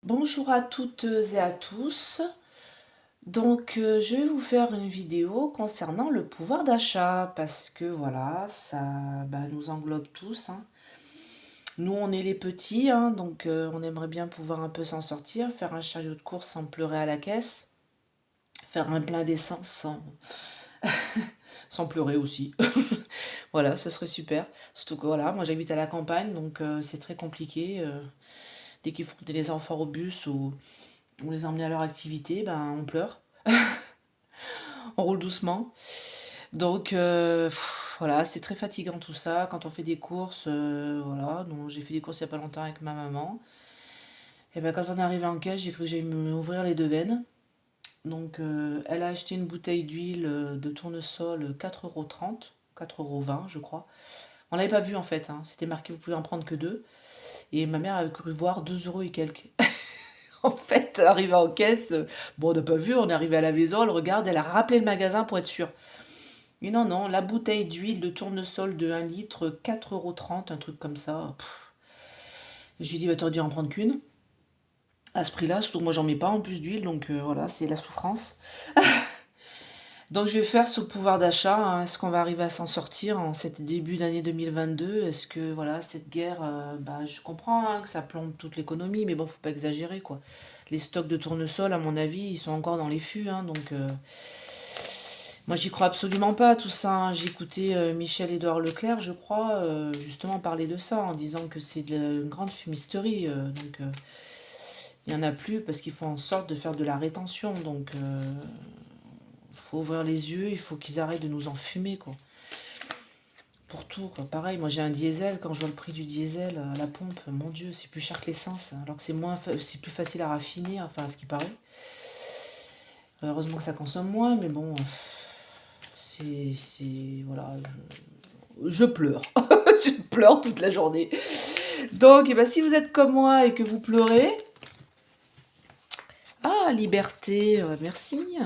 Bonjour à toutes et à tous. Je vais vous faire une vidéo concernant le pouvoir d'achat parce que voilà, ça nous englobe tous, hein. Nous, on est les petits, hein, on aimerait bien pouvoir un peu s'en sortir, faire un chariot de course sans pleurer à la caisse, faire un plein d'essence sans pleurer aussi. Voilà, ce serait super. Surtout que voilà, moi j'habite à la campagne, c'est très compliqué. Dès qu'il faut emmener les enfants au bus ou les emmener à leur activité, ben on pleure. On roule doucement. Voilà, c'est très fatigant tout ça. Quand on fait des courses, voilà. Donc j'ai fait des courses il y a pas longtemps avec ma maman. Et ben quand on est arrivé en caisse, j'ai cru que j'allais m'ouvrir les deux veines. Elle a acheté une bouteille d'huile de tournesol 4,30 €, 4,20 € je crois. On l'avait pas vu en fait, hein. C'était marqué vous pouvez en prendre que deux. Et ma mère a cru voir 2 € et quelques. En fait, arrivé en caisse, bon, on n'a pas vu, on est arrivé à la maison, elle regarde, elle a rappelé le magasin pour être sûre. Mais non, non, la bouteille d'huile de tournesol de 1 litre, 4,30 € un truc comme ça. Je lui ai dit, bah, t'aurais dû en prendre qu'une. À ce prix-là, surtout que moi, j'en mets pas en plus d'huile, voilà, c'est la souffrance. Donc, je vais faire sur le pouvoir d'achat, hein. Est-ce qu'on va arriver à s'en sortir en cette début d'année 2022? Est-ce que, voilà, cette guerre, je comprends hein, que ça plombe toute l'économie, mais bon, faut pas exagérer, quoi. Les stocks de tournesol, à mon avis, ils sont encore dans les fûts, hein, moi, j'y crois absolument pas à tout ça, hein. J'ai écouté Michel-Édouard Leclerc, je crois, justement parler de ça, en disant que c'est une grande fumisterie. Il n'y en a plus parce qu'ils font en sorte de faire de la rétention. Faut ouvrir les yeux, il faut qu'ils arrêtent de nous enfumer, quoi. Pour tout, quoi. Pareil, moi j'ai un diesel, quand je vois le prix du diesel à la pompe, mon Dieu, c'est plus cher que l'essence, alors que c'est plus facile à raffiner, enfin, à ce qui paraît. Heureusement que ça consomme moins, mais bon, voilà, je pleure. Je pleure toute la journée. Si vous êtes comme moi et que vous pleurez, ah, liberté, merci.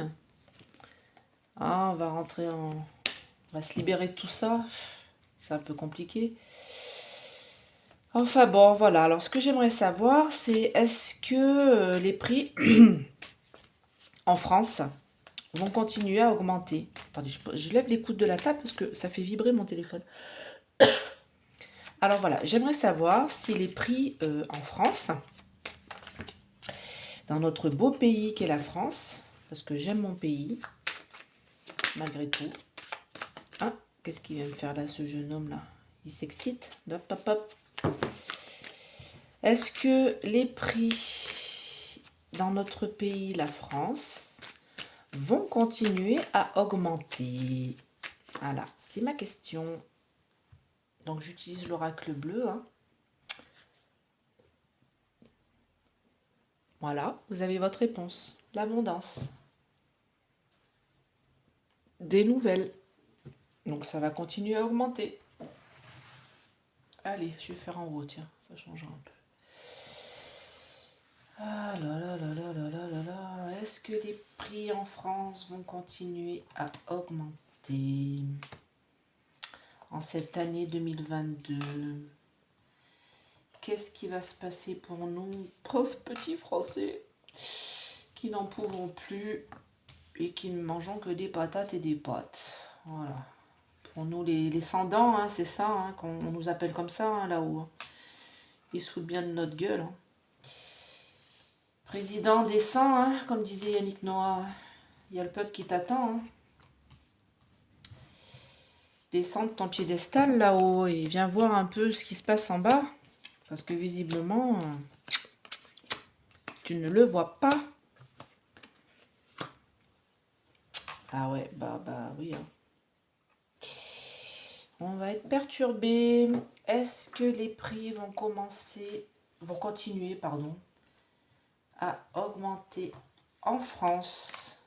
Ah, on va se libérer de tout ça. C'est un peu compliqué. Enfin bon, voilà. Alors, ce que j'aimerais savoir, c'est est-ce que les prix en France vont continuer à augmenter? Attendez, je lève les coudes de la table parce que ça fait vibrer mon téléphone. Alors voilà, j'aimerais savoir si les prix en France, dans notre beau pays qu'est la France, parce que j'aime mon pays, malgré tout. Ah, qu'est-ce qu'il vient me faire là, ce jeune homme là? Il s'excite. Hop, hop, hop. Est-ce que les prix dans notre pays, la France, vont continuer à augmenter? Voilà, c'est ma question. Donc j'utilise l'oracle bleu, hein. Voilà, vous avez votre réponse. L'abondance. Des nouvelles. Donc ça va continuer à augmenter. Allez, je vais faire en haut, tiens, ça changera un peu. Ah là là là là là là là là. Est-ce que les prix en France vont continuer à augmenter en cette année 2022? Qu'est-ce qui va se passer pour nous, pauvres petits Français, qui n'en pouvons plus et qui ne mangeons que des patates et des pâtes? Voilà. Pour nous, les sans-dents, hein, c'est ça, hein, qu'on nous appelle comme ça, hein, là-haut, hein. Ils se foutent bien de notre gueule, hein. Président descend, hein, comme disait Yannick Noah. Il y a le peuple qui t'attend, hein. Descends de ton piédestal là-haut et viens voir un peu ce qui se passe en bas. Parce que visiblement, tu ne le vois pas. Ah ouais, bah oui, hein. On va être perturbé. Est-ce que les prix vont continuer, pardon, à augmenter en France?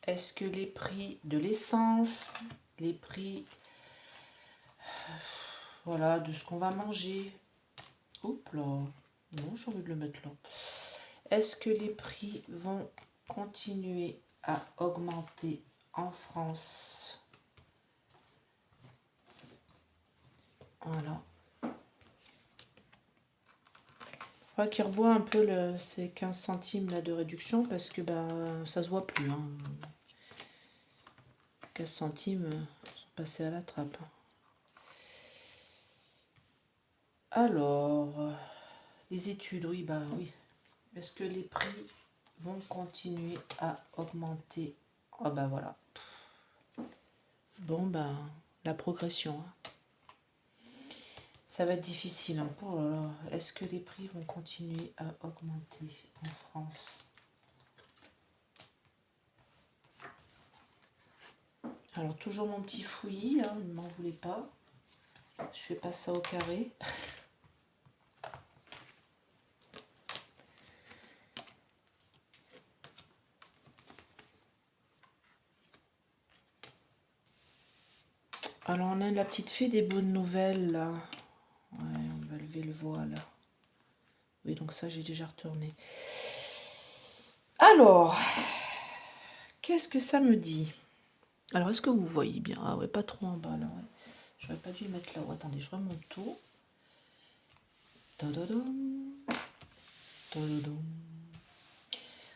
Est-ce que les prix de l'essence, les prix, voilà, de ce qu'on va manger? Oups là, non, j'ai envie de le mettre là. Est-ce que les prix vont continuer à augmenter en France? Voilà. Faudra qu'ils revoient un peu ces 15 centimes là, de réduction parce que ça se voit plus. Hein. 15 centimes sont passés à la trappe. Alors, les études, oui, oui. Est-ce que les prix vont continuer à augmenter? Ah voilà. Bon, la progression. Hein. Ça va être difficile. Hein. Oh là là. Est-ce que les prix vont continuer à augmenter en France? Alors, toujours mon petit fouillis, hein, ne m'en voulez pas. Je fais pas ça au carré. Alors, on a la petite fée des bonnes nouvelles, là. Ouais, on va lever le voile. Oui, donc ça, j'ai déjà retourné. Alors, qu'est-ce que ça me dit? Alors, est-ce que vous voyez bien? Ah ouais, pas trop en bas, là. Ouais. J'aurais pas dû le mettre là. Oh, attendez, je remonte tout. Tadadam. Tadadam.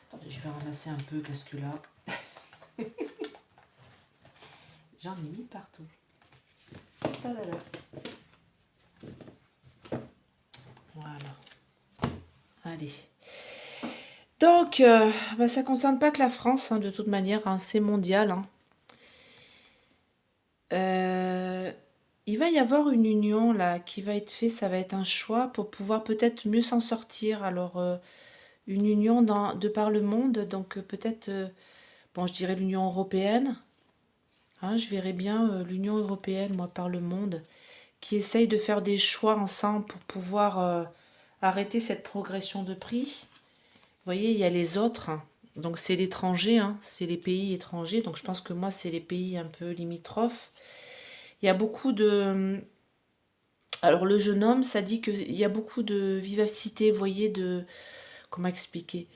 Attendez, je vais ramasser un peu parce que là... J'en ai mis partout. Tadada. Voilà. Allez. Donc, ça ne concerne pas que la France, hein, de toute manière, hein, c'est mondial. Hein. Il va y avoir une union là qui va être faite, ça va être un choix pour pouvoir peut-être mieux s'en sortir. Alors, une union de par le monde, donc peut-être, bon, je dirais l'Union européenne. Hein, je verrais bien l'Union européenne, moi, par le monde, qui essaye de faire des choix ensemble pour pouvoir arrêter cette progression de prix. Vous voyez, il y a les autres, hein. Donc c'est l'étranger, hein, c'est les pays étrangers. Donc je pense que moi, c'est les pays un peu limitrophes. Il y a beaucoup de... Alors le jeune homme, ça dit qu'il y a beaucoup de vivacité, vous voyez, de... Comment expliquer?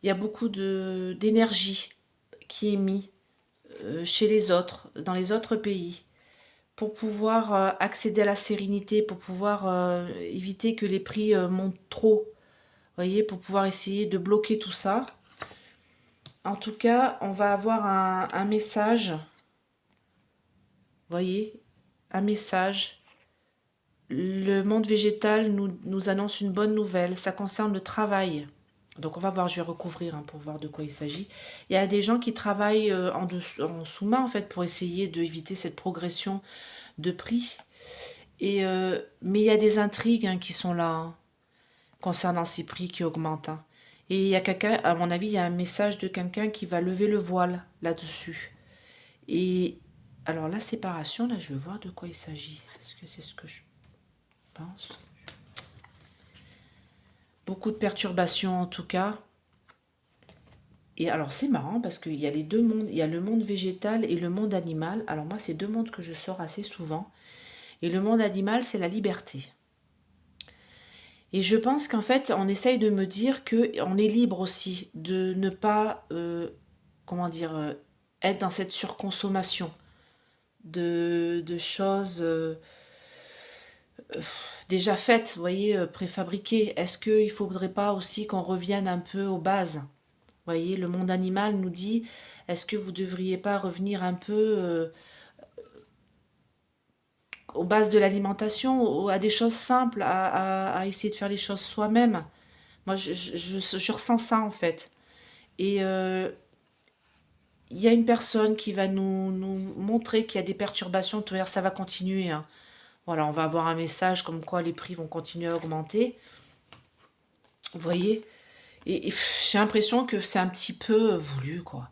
Il y a beaucoup d'énergie qui est mise chez les autres, dans les autres pays, pour pouvoir accéder à la sérénité, pour pouvoir éviter que les prix montent trop. Vous voyez, pour pouvoir essayer de bloquer tout ça. En tout cas, on va avoir un message. Vous voyez, un message. Le monde végétal nous annonce une bonne nouvelle. Ça concerne le travail. Donc on va voir, je vais recouvrir pour voir de quoi il s'agit. Il y a des gens qui travaillent en sous-main en fait pour essayer d'éviter cette progression de prix. Mais il y a des intrigues qui sont là hein, concernant ces prix qui augmentent. Hein. Et il y a quelqu'un, à mon avis, il y a un message de quelqu'un qui va lever le voile là-dessus. Et alors la séparation, là, je veux voir de quoi il s'agit. Est-ce que c'est ce que je pense? Beaucoup de perturbations en tout cas. Et alors c'est marrant parce qu'il y a les deux mondes, il y a le monde végétal et le monde animal. Alors moi, c'est deux mondes que je sors assez souvent. Et le monde animal, c'est la liberté. Et je pense qu'en fait, on essaye de me dire qu'on est libre aussi de ne pas, comment dire, être dans cette surconsommation de choses déjà faites, vous voyez, préfabriquées. Est-ce qu'il ne faudrait pas aussi qu'on revienne un peu aux bases? Vous voyez, le monde animal nous dit, est-ce que vous ne devriez pas revenir un peu aux bases de l'alimentation, à des choses simples, à essayer de faire les choses soi-même? Moi, je ressens ça en fait. Et il y a une personne qui va nous montrer qu'il y a des perturbations, tout à l'heure ça va continuer. Hein. Voilà, on va avoir un message comme quoi les prix vont continuer à augmenter. Vous voyez? Et j'ai l'impression que c'est un petit peu voulu, quoi.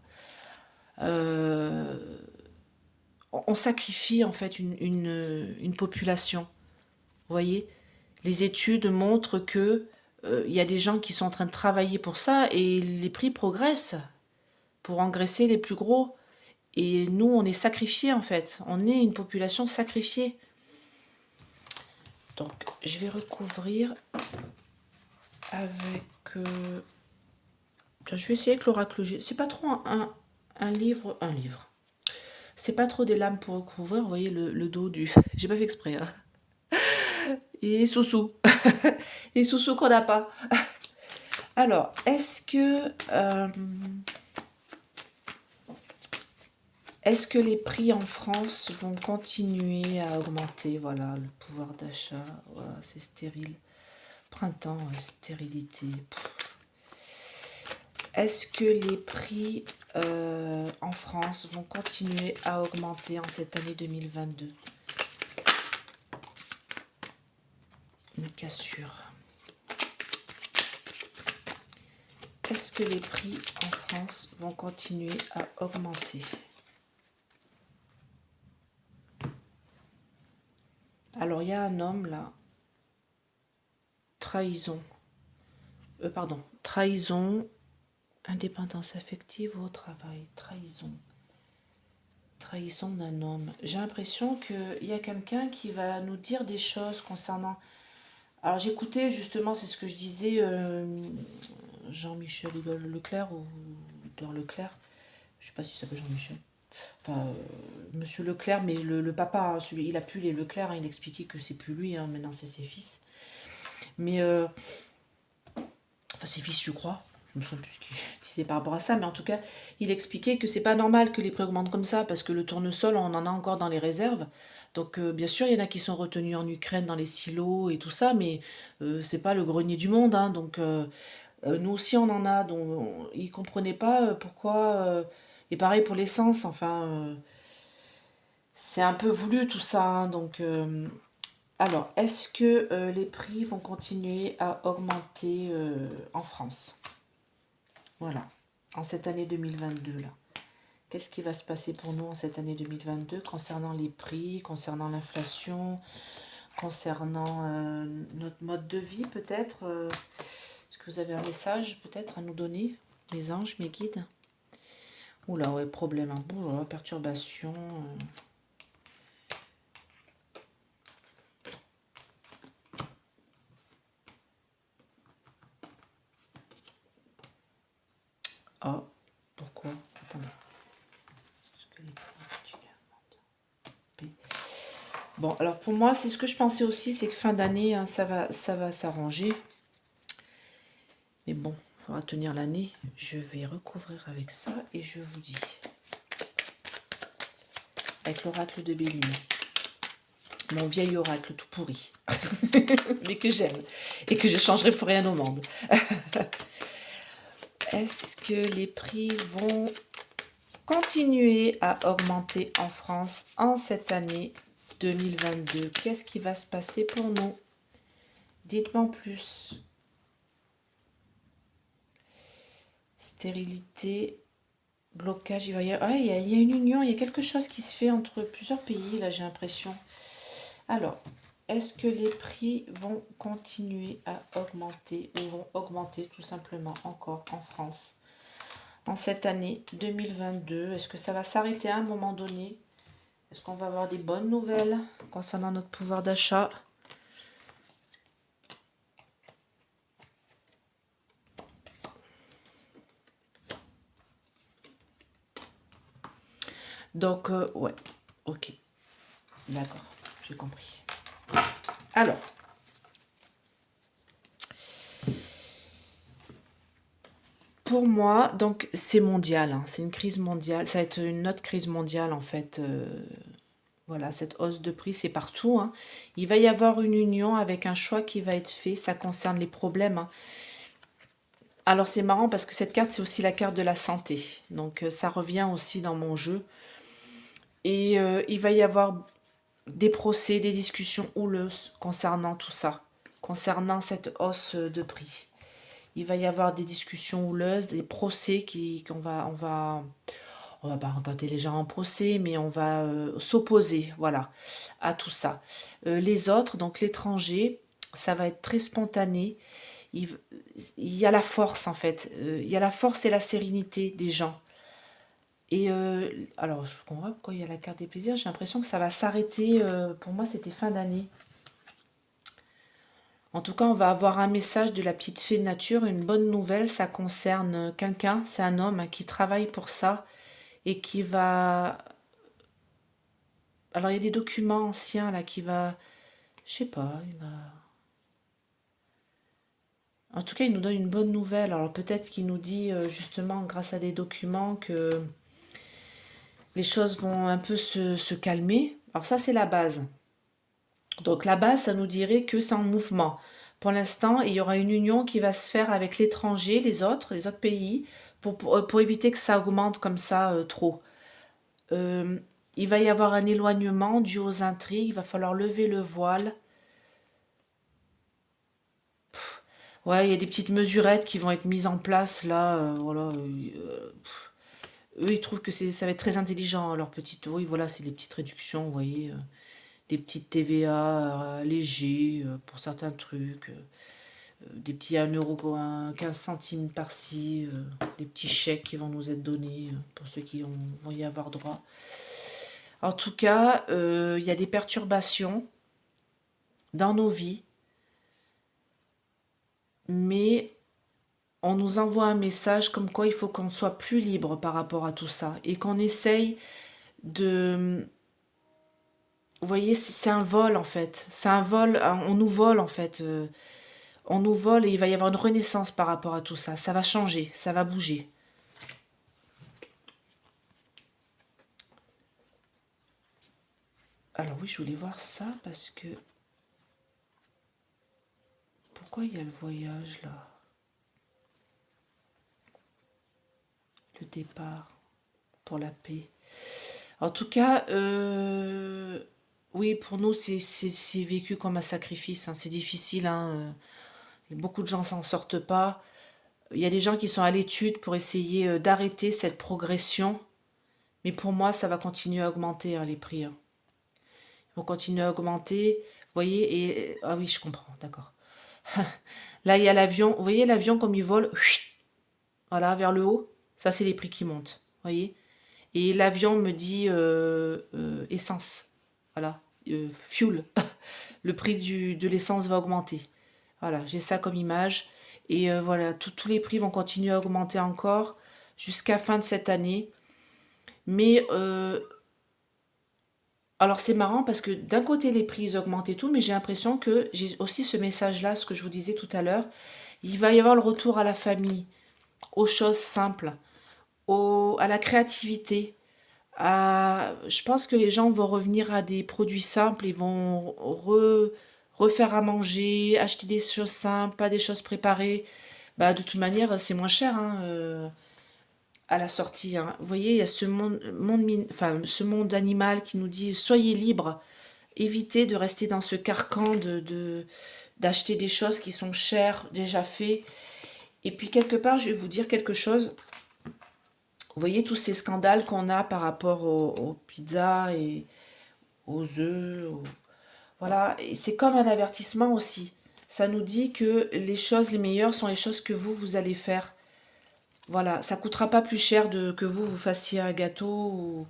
On sacrifie en fait une population. Vous voyez? Les études montrent que il y a des gens qui sont en train de travailler pour ça et les prix progressent pour engraisser les plus gros. Et nous, on est sacrifiés en fait. On est une population sacrifiée. Donc, je vais recouvrir avec... je vais essayer avec l'oracle G. C'est pas trop un livre... Un livre. C'est pas trop des lames pour recouvrir. Vous voyez le dos du... J'ai pas fait exprès. Hein. et Soussou. Et Soussou qu'on n'a pas. Alors, est-ce que les prix en France vont continuer à augmenter? Voilà, le pouvoir d'achat, voilà, c'est stérile. Printemps, ouais, stérilité. Est-ce que les prix en France vont continuer à augmenter en cette année 2022? Une cassure. Est-ce que les prix en France vont continuer à augmenter? Alors, il y a un homme là. Trahison. Pardon. Trahison. Indépendance affective ou au travail. Trahison. Trahison d'un homme. J'ai l'impression qu'il y a quelqu'un qui va nous dire des choses concernant... Alors j'écoutais justement, c'est ce que je disais, Jean-Michel Leclerc ou Edouard Leclerc. Je sais pas si ça s'appelle Jean-Michel. Enfin, Monsieur Leclerc, mais le papa, celui, il a plus les Leclerc, hein, il expliquait que c'est plus lui, hein, maintenant c'est ses fils. Mais, enfin ses fils je crois, je me souviens plus ce qu'il disait par rapport à ça, mais en tout cas, il expliquait que c'est pas normal que les prix augmentent comme ça, parce que le tournesol, on en a encore dans les réserves. Donc, bien sûr, il y en a qui sont retenus en Ukraine, dans les silos et tout ça, mais c'est pas le grenier du monde, hein, donc nous aussi on en a, donc ils comprenaient pas pourquoi... et pareil pour l'essence, enfin, c'est un peu voulu tout ça, hein, donc... alors, est-ce que les prix vont continuer à augmenter en France? Voilà, en cette année 2022 là. Qu'est-ce qui va se passer pour nous en cette année 2022 concernant les prix, concernant l'inflation, concernant notre mode de vie peut-être est-ce que vous avez un message peut-être à nous donner, mes anges, mes guides? Oula, ouais, problème, hein. Oula, perturbation. Ah, pourquoi? Attendez. Est-ce que les prix continuent à augmenter? Bon, alors pour moi, c'est ce que je pensais aussi, c'est que fin d'année, hein, ça va s'arranger. Mais bon, il faudra tenir l'année. Je vais recouvrir avec ça et je vous dis. Avec l'oracle de Béline. Mon vieil oracle tout pourri. Mais que j'aime. Et que je changerai pour rien au monde. Est-ce que les prix vont continuer à augmenter en France en cette année 2022? Qu'est-ce qui va se passer pour nous? Dites-moi en plus. Stérilité, blocage, il y a une union, il y a quelque chose qui se fait entre plusieurs pays, là j'ai l'impression. Alors, est-ce que les prix vont continuer à augmenter ou vont augmenter tout simplement encore en France en cette année 2022? Est-ce que ça va s'arrêter à un moment donné? Est-ce qu'on va avoir des bonnes nouvelles concernant notre pouvoir d'achat? Donc, ouais, ok, d'accord, j'ai compris. Alors, pour moi, donc c'est mondial, hein, c'est une crise mondiale, ça va être une autre crise mondiale en fait. Voilà, cette hausse de prix, c'est partout, hein. Il va y avoir une union avec un choix qui va être fait, ça concerne les problèmes, hein. Alors c'est marrant parce que cette carte, c'est aussi la carte de la santé, donc ça revient aussi dans mon jeu. Et il va y avoir des procès, des discussions houleuses concernant tout ça, concernant cette hausse de prix. Il va y avoir des discussions houleuses, des procès on va pas rentrer les gens en procès, mais on va s'opposer, voilà, à tout ça. Les autres, donc l'étranger, ça va être très spontané. Il, il y a la force en fait, il y a la force et la sérénité des gens. Et alors, je comprends pas pourquoi il y a la carte des plaisirs. J'ai l'impression que ça va s'arrêter. Pour moi, c'était fin d'année. En tout cas, on va avoir un message de la petite fée de nature, une bonne nouvelle. Ça concerne quelqu'un, c'est un homme, hein, qui travaille pour ça et qui va... Alors, il y a des documents anciens là qui va Je sais pas, il va... En tout cas, il nous donne une bonne nouvelle. Alors peut-être qu'il nous dit justement grâce à des documents que les choses vont un peu se calmer. Alors ça, c'est la base. Donc la base, ça nous dirait que c'est en mouvement. Pour l'instant, il y aura une union qui va se faire avec l'étranger, les autres pays, pour éviter que ça augmente comme ça trop. Euh, il va y avoir un éloignement dû aux intrigues, il va falloir lever le voile. Ouais, il y a des petites mesurettes qui vont être mises en place là, voilà. Eux, ils trouvent que ça va être très intelligent, hein, leur petite. Oui, voilà, c'est des petites réductions, vous voyez, des petites TVA légers pour certains trucs, des petits 1 euro, 15 centimes par-ci, des petits chèques qui vont nous être donnés pour ceux qui vont y avoir droit. En tout cas, il y a des perturbations dans nos vies, mais on nous envoie un message comme quoi il faut qu'on soit plus libre par rapport à tout ça et qu'on essaye de... Vous voyez, c'est un vol en fait. C'est un vol, on nous vole en fait. On nous vole et il va y avoir une renaissance par rapport à tout ça. Ça va changer, ça va bouger. Alors oui, je voulais voir ça parce que... Pourquoi il y a le voyage là? Le départ pour la paix. En tout cas, oui, pour nous, c'est vécu comme un sacrifice, hein. C'est difficile, hein. Beaucoup de gens s'en sortent pas. Il y a des gens qui sont à l'étude pour essayer d'arrêter cette progression. Mais pour moi, ça va continuer à augmenter, hein, les prix, hein. Ils vont continuer à augmenter. Vous voyez, et... Ah oui, je comprends, d'accord. Là, il y a l'avion. Vous voyez l'avion comme il vole, voilà, vers le haut. Ça, c'est les prix qui montent. Vous voyez? Et l'avion me dit essence. Voilà. Fuel. Le prix de l'essence va augmenter. Voilà, j'ai ça comme image. Et voilà, tous les prix vont continuer à augmenter encore jusqu'à fin de cette année. Mais alors c'est marrant parce que d'un côté les prix ils augmentent et tout, mais j'ai l'impression que j'ai aussi ce message-là, ce que je vous disais tout à l'heure. Il va y avoir le retour à la famille, aux choses simples, à la créativité. Je pense que les gens vont revenir à des produits simples, ils vont refaire à manger, acheter des choses simples, pas des choses préparées. Bah, de toute manière, c'est moins cher, hein, à la sortie, hein. Vous voyez, il y a enfin, ce monde animal qui nous dit soyez libres, évitez de rester dans ce carcan d'acheter des choses qui sont chères, déjà faites. Et puis quelque part, je vais vous dire quelque chose. Vous voyez tous ces scandales qu'on a par rapport aux pizzas et aux œufs. Voilà, et c'est comme un avertissement aussi. Ça nous dit que les choses les meilleures sont les choses que vous allez faire. Voilà, ça coûtera pas plus cher que vous fassiez un gâteau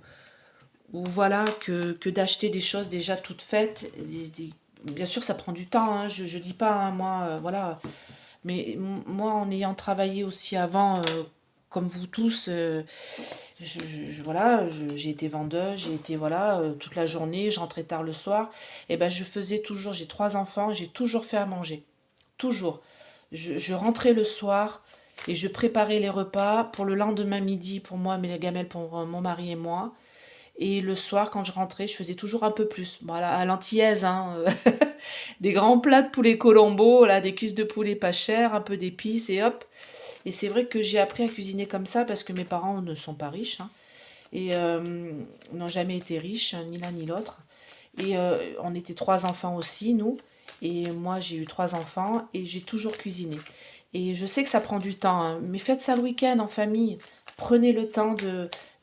ou voilà que d'acheter des choses déjà toutes faites. Bien sûr, ça prend du temps, hein, je dis pas, hein, moi, voilà. Mais moi, en ayant travaillé aussi avant, comme vous tous, voilà, j'ai été vendeuse, j'ai été voilà toute la journée, je rentrais tard le soir. Et ben je faisais toujours, j'ai 3 enfants, j'ai toujours fait à manger, toujours. Je rentrais le soir et je préparais les repas pour le lendemain midi pour moi, mais les gamelles pour mon mari et moi. Et le soir, quand je rentrais, je faisais toujours un peu plus. Voilà, à l'antillaise, hein. Des grands plats de poulet colombo, là, des cuisses de poulet pas chères, un peu d'épices et hop. Et c'est vrai que j'ai appris à cuisiner comme ça parce que mes parents ne sont pas riches, hein, et n'ont jamais été riches, ni l'un ni l'autre. Et on était 3 enfants aussi, nous. Et moi, j'ai eu 3 enfants et j'ai toujours cuisiné. Et je sais que ça prend du temps, hein, mais faites ça le week-end en famille. Prenez le temps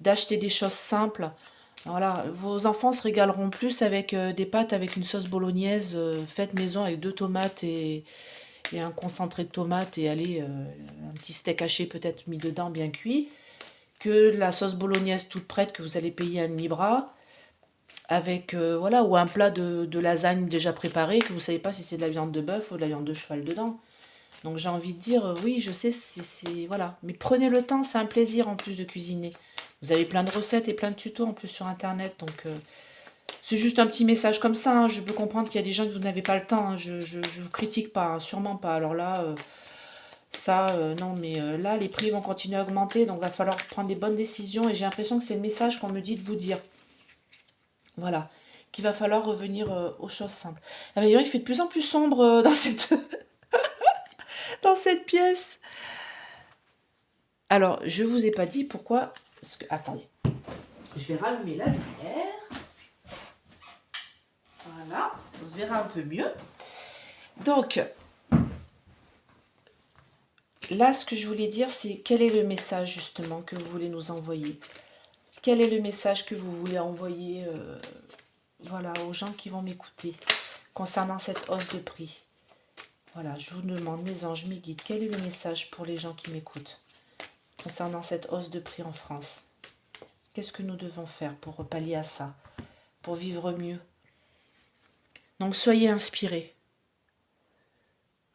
d'acheter des choses simples. Voilà, vos enfants se régaleront plus avec des pâtes avec une sauce bolognaise faite maison avec 2 tomates et un concentré de tomates et allez, un petit steak haché peut-être mis dedans, bien cuit, que la sauce bolognaise toute prête que vous allez payer à demi-bras, avec, voilà, ou un plat de lasagne déjà préparé, que vous savez pas si c'est de la viande de bœuf ou de la viande de cheval dedans. Donc j'ai envie de dire, oui, je sais, voilà. Mais prenez le temps, c'est un plaisir en plus de cuisiner. Vous avez plein de recettes et plein de tutos en plus sur Internet, donc C'est juste un petit message comme ça, hein. Je peux comprendre qu'il y a des gens que vous n'avez pas le temps, hein. Je vous critique pas, hein, sûrement pas. Alors là, ça, non, mais là, les prix vont continuer à augmenter, donc il va falloir prendre des bonnes décisions. Et j'ai l'impression que c'est le message qu'on me dit de vous dire. Voilà, qu'il va falloir revenir aux choses simples. Ah, mais il fait de plus en plus sombre dans dans cette pièce. Alors, je vous ai pas dit pourquoi... Attendez, je vais rallumer la lumière. Voilà, on se verra un peu mieux. Donc, là, ce que je voulais dire, c'est quel est le message justement que vous voulez nous envoyer. Quel est le message que vous voulez envoyer voilà, aux gens qui vont m'écouter concernant cette hausse de prix. Voilà, je vous demande, mes anges, mes guides, quel est le message pour les gens qui m'écoutent concernant cette hausse de prix en France? Qu'est-ce que nous devons faire pour pallier à ça, pour vivre mieux? Donc soyez inspirés.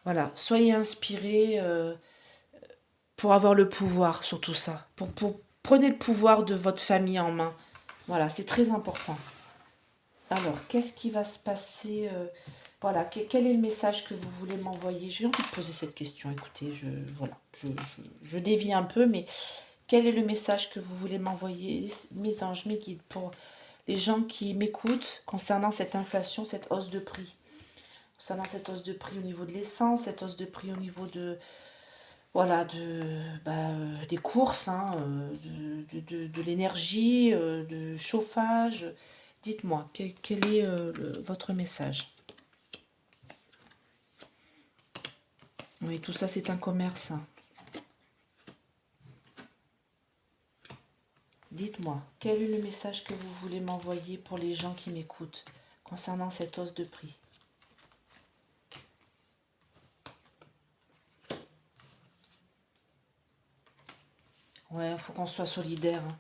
Voilà, soyez inspirés pour avoir le pouvoir sur tout ça. Prenez le pouvoir de votre famille en main. Voilà, c'est très important. Alors, qu'est-ce qui va se passer voilà, quel est le message que vous voulez m'envoyer? J'ai envie de poser cette question. Écoutez, voilà, je dévie un peu, mais quel est le message que vous voulez m'envoyer, mes anges, mes guides, pour les gens qui m'écoutent concernant cette inflation, cette hausse de prix? Concernant cette hausse de prix au niveau de l'essence, cette hausse de prix au niveau de, voilà, des courses, hein, de l'énergie, de chauffage. Dites-moi, quel est votre message? Oui, tout ça, c'est un commerce. Dites-moi, quel est le message que vous voulez m'envoyer pour les gens qui m'écoutent concernant cette hausse de prix? Ouais, il faut qu'on soit solidaire, hein.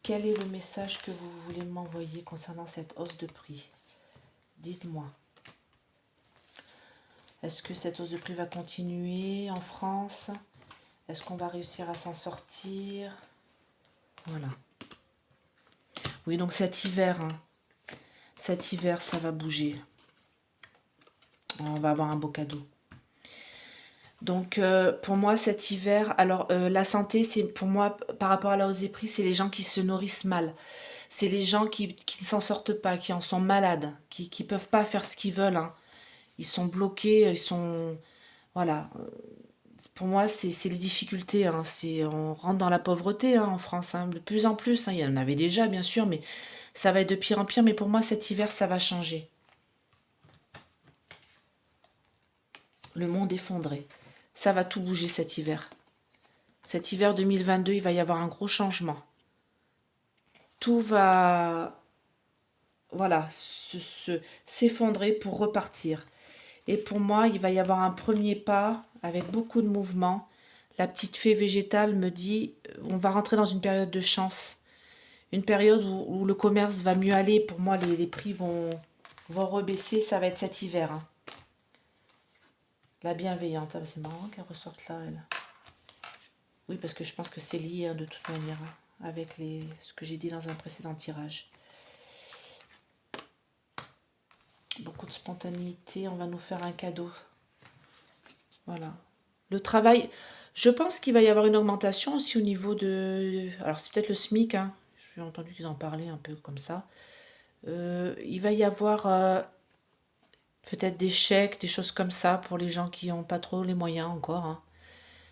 Quel est le message que vous voulez m'envoyer concernant cette hausse de prix? Dites-moi. Est-ce que cette hausse de prix va continuer en France? Est-ce qu'on va réussir à s'en sortir? Voilà. Oui, donc cet hiver, hein, cet hiver, ça va bouger. On va avoir un beau cadeau. Donc, pour moi, cet hiver, alors la santé, c'est pour moi, par rapport à la hausse des prix, c'est les gens qui se nourrissent mal. C'est les gens qui ne s'en sortent pas, qui en sont malades, qui ne peuvent pas faire ce qu'ils veulent, hein. Ils sont bloqués, ils sont... Voilà. Pour moi, c'est les difficultés, hein. On rentre dans la pauvreté, hein, en France, hein, de plus en plus, hein. Il y en avait déjà, bien sûr, mais ça va être de pire en pire. Mais pour moi, cet hiver, ça va changer. Le monde effondré. Ça va tout bouger cet hiver. Cet hiver 2022, il va y avoir un gros changement. Tout va, voilà, s'effondrer pour repartir. Et pour moi, il va y avoir un premier pas avec beaucoup de mouvements. La petite fée végétale me dit, on va rentrer dans une période de chance. Une période où le commerce va mieux aller. Pour moi, les prix vont rebaisser. Ça va être cet hiver, hein. La bienveillante. Ah, c'est marrant qu'elle ressorte là, elle. Oui, parce que je pense que c'est lié, hein, de toute manière, hein, avec ce que j'ai dit dans un précédent tirage. Beaucoup de spontanéité, on va nous faire un cadeau. Voilà. Le travail, je pense qu'il va y avoir une augmentation aussi au niveau de... Alors c'est peut-être le SMIC, hein. J'ai entendu qu'ils en parlaient un peu comme ça. Il va y avoir peut-être des chèques, des choses comme ça pour les gens qui n'ont pas trop les moyens encore, hein.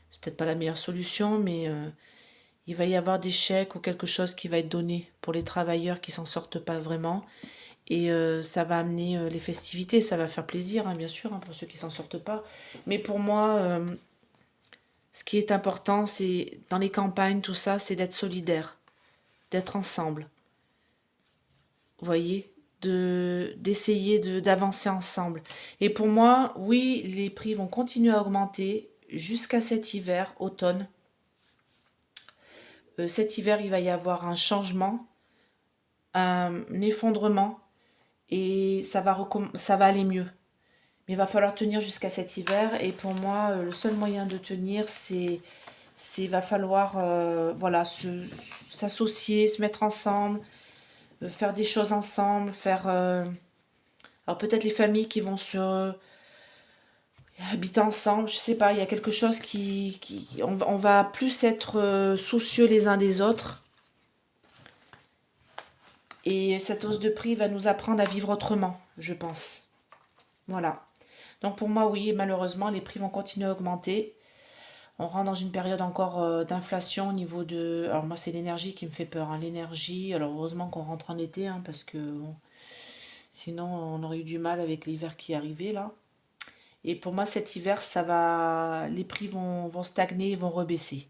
C'est peut-être pas la meilleure solution, mais il va y avoir des chèques ou quelque chose qui va être donné pour les travailleurs qui s'en sortent pas vraiment. Et ça va amener les festivités, ça va faire plaisir, hein, bien sûr, hein, pour ceux qui s'en sortent pas. Mais pour moi, ce qui est important, c'est dans les campagnes, tout ça, c'est d'être solidaire, d'être ensemble. Vous voyez, d'essayer d'avancer ensemble. Et pour moi, oui, les prix vont continuer à augmenter jusqu'à cet hiver, automne. Cet hiver, il va y avoir un changement, un effondrement, et ça va aller mieux. Mais il va falloir tenir jusqu'à cet hiver. Et pour moi, le seul moyen de tenir, va falloir voilà, s'associer, se mettre ensemble, faire des choses ensemble, faire... alors peut-être les familles qui vont se habiter ensemble, je sais pas, il y a quelque chose on va plus être soucieux les uns des autres. Et cette hausse de prix va nous apprendre à vivre autrement, je pense. Voilà. Donc pour moi, oui, malheureusement, les prix vont continuer à augmenter. On rentre dans une période encore d'inflation au niveau de... Alors moi, c'est l'énergie qui me fait peur, hein. L'énergie, alors heureusement qu'on rentre en été, hein, parce que bon, sinon on aurait eu du mal avec l'hiver qui arrivait là. Et pour moi, cet hiver, ça va... Les prix vont stagner, vont rebaisser.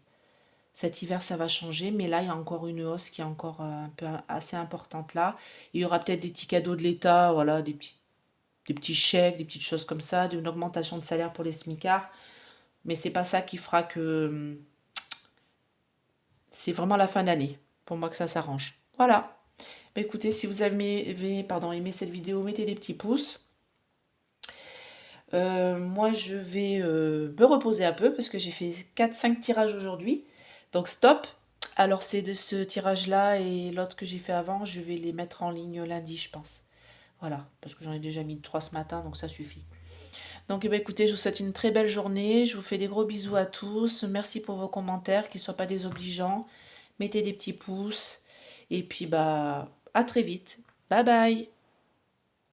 Cet hiver, ça va changer, mais là, il y a encore une hausse qui est encore un peu assez importante là. Il y aura peut-être des petits cadeaux de l'État, voilà, des petits chèques, des petites choses comme ça, une augmentation de salaire pour les smicards. Mais c'est pas ça qui fera que c'est vraiment la fin d'année. Pour moi que ça s'arrange. Voilà. Bah, écoutez, si vous avez aimé cette vidéo, mettez des petits pouces. Moi, je vais me reposer un peu parce que j'ai fait 4-5 tirages aujourd'hui. Donc, stop. Alors, c'est de ce tirage-là et l'autre que j'ai fait avant, je vais les mettre en ligne lundi, je pense. Voilà, parce que j'en ai déjà mis 3 ce matin, donc ça suffit. Donc, eh ben, écoutez, je vous souhaite une très belle journée. Je vous fais des gros bisous à tous. Merci pour vos commentaires, qu'ils ne soient pas désobligeants. Mettez des petits pouces. Et puis, bah, à très vite. Bye bye.